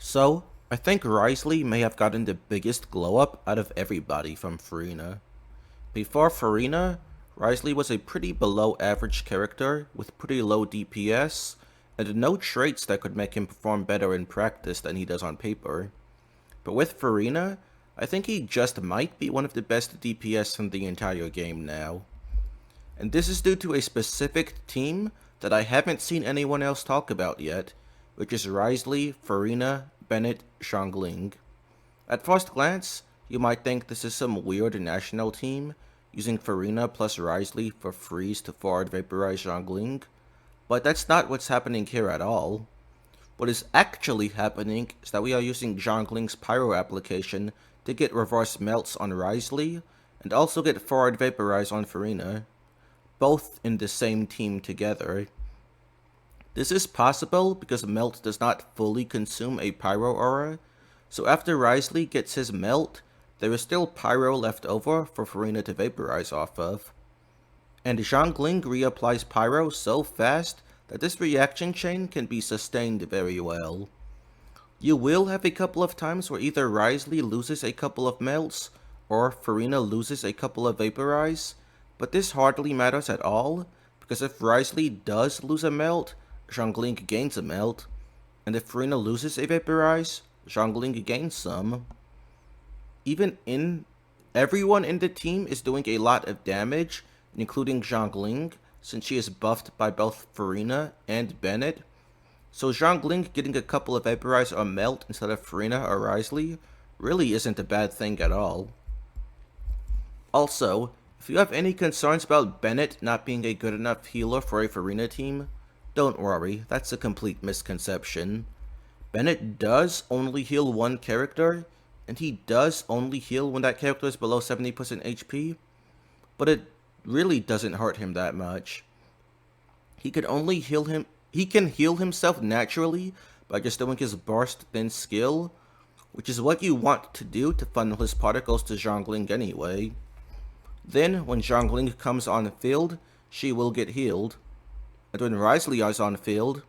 So, I think Wriothesley may have gotten the biggest glow up out of everybody from Furina. Before Furina, Wriothesley was a pretty below average character with pretty low DPS and no traits that could make him perform better in practice than he does on paper. But with Furina, I think he just might be one of the best DPS in the entire game now. And this is due to a specific team that I haven't seen anyone else talk about yet, which is Wriothesley, Furina, Bennett, Xiangling. At first glance, you might think this is some weird national team, using Furina plus Wriothesley for freeze to forward vaporize Xiangling, but that's not what's happening here at all. What is actually happening is that we are using Xiangling's pyro application to get reverse melts on Wriothesley, and also get forward vaporize on Furina, both in the same team together. This is possible because melt does not fully consume a pyro aura, so after Wriothesley gets his melt, there is still pyro left over for Furina to vaporize off of. And Xiangling reapplies pyro so fast that this reaction chain can be sustained very well. You will have a couple of times where either Wriothesley loses a couple of melts, or Furina loses a couple of vaporize, but this hardly matters at all, because if Wriothesley does lose a melt, Xiangling gains a melt, and if Furina loses a vaporize, Xiangling gains some. Everyone in the team is doing a lot of damage, including Xiangling, since she is buffed by both Furina and Bennett. So Xiangling getting a couple of vaporize or melt instead of Furina or Wriothesley really isn't a bad thing at all. Also, if you have any concerns about Bennett not being a good enough healer for a Furina team, don't worry, that's a complete misconception. Bennett does only heal one character, and he does only heal when that character is below 70% HP, but it really doesn't hurt him that much. He can heal himself naturally by just doing his burst then skill, which is what you want to do to funnel his particles to Xiangling anyway. Then, when Xiangling comes on field, she will get healed. And when Wriothesley is on field,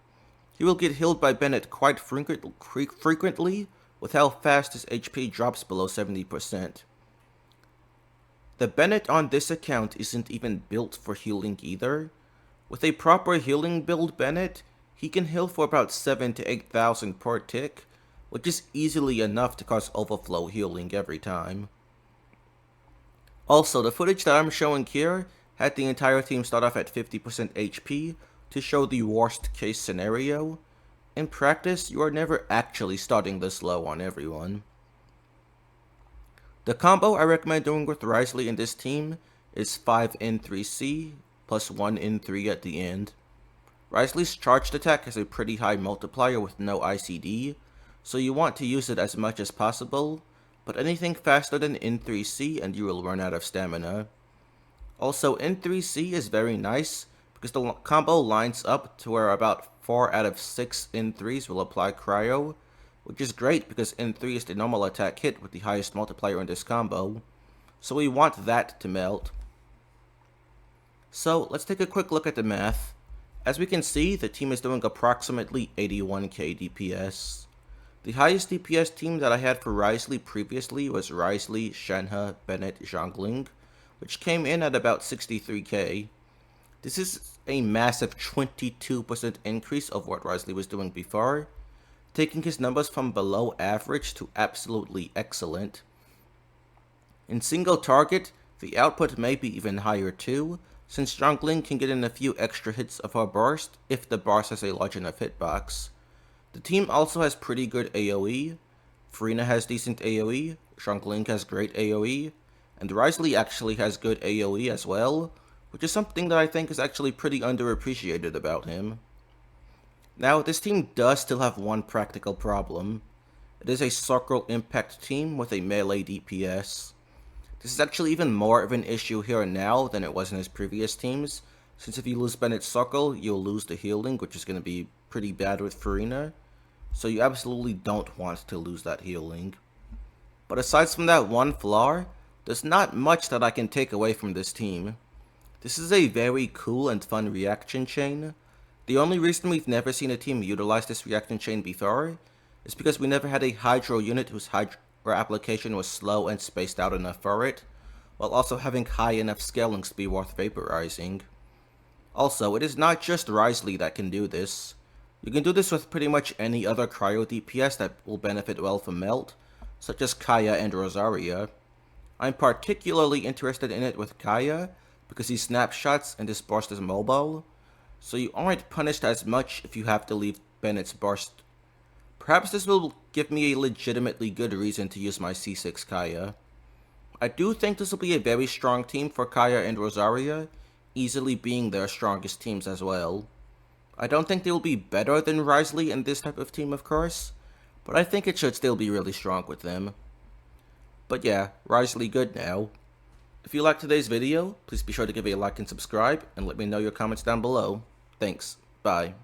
he will get healed by Bennett quite frequently with how fast his HP drops below 70%. The Bennett on this account isn't even built for healing either. With a proper healing build Bennett, he can heal for about 7 to 8,000 per tick, which is easily enough to cause overflow healing every time. Also, the footage that I'm showing here had the entire team start off at 50% HP to show the worst case scenario. In practice, you are never actually starting this low on everyone. The combo I recommend doing with Wriothesley in this team is 5N3C plus 1N3 at the end. Wriothesley's charged attack has a pretty high multiplier with no ICD, so you want to use it as much as possible, but anything faster than N3C and you will run out of stamina. Also, N3C is very nice because the combo lines up to where about 4 out of 6 N3s will apply cryo, which is great because N3 is the normal attack hit with the highest multiplier in this combo, so we want that to melt. So let's take a quick look at the math. As we can see, the team is doing approximately 81k DPS. The highest DPS team that I had for Wriothesley previously was Wriothesley, Shenhe, Bennett, Xiangling, which came in at about 63k. This is a massive 22% increase of what Wriothesley was doing before, taking his numbers from below average to absolutely excellent. In single target, the output may be even higher too, since Xiangling can get in a few extra hits of her burst if the burst has a large enough hitbox. The team also has pretty good AoE, Furina has decent AoE, Xiangling has great AoE, and Wriothesley actually has good AoE as well, which is something that I think is actually pretty underappreciated about him. Now, this team does still have one practical problem. It is a circle impact team with a melee DPS. This is actually even more of an issue here now than it was in his previous teams, since if you lose Bennett's circle, you'll lose the healing, which is going to be pretty bad with Furina, so you absolutely don't want to lose that healing. But aside from that one flaw, there's not much that I can take away from this team. This is a very cool and fun reaction chain. The only reason we've never seen a team utilize this reaction chain before is because we never had a hydro unit whose hydro application was slow and spaced out enough for it, while also having high enough scaling to be worth vaporizing. Also, it is not just Wriothesley that can do this. You can do this with pretty much any other cryo DPS that will benefit well from melt, such as Kaya and Rosaria. I'm particularly interested in it with Kaya, because he snapshots and his burst is mobile, so you aren't punished as much if you have to leave Bennett's burst. Perhaps this will give me a legitimately good reason to use my C6 Kaya. I do think this will be a very strong team for Kaya and Rosaria, easily being their strongest teams as well. I don't think they will be better than Wriothesley in this type of team, of course, but I think it should still be really strong with them. But yeah, Wriothesley good now. If you liked today's video, please be sure to give it a like and subscribe, and let me know your comments down below. Thanks. Bye.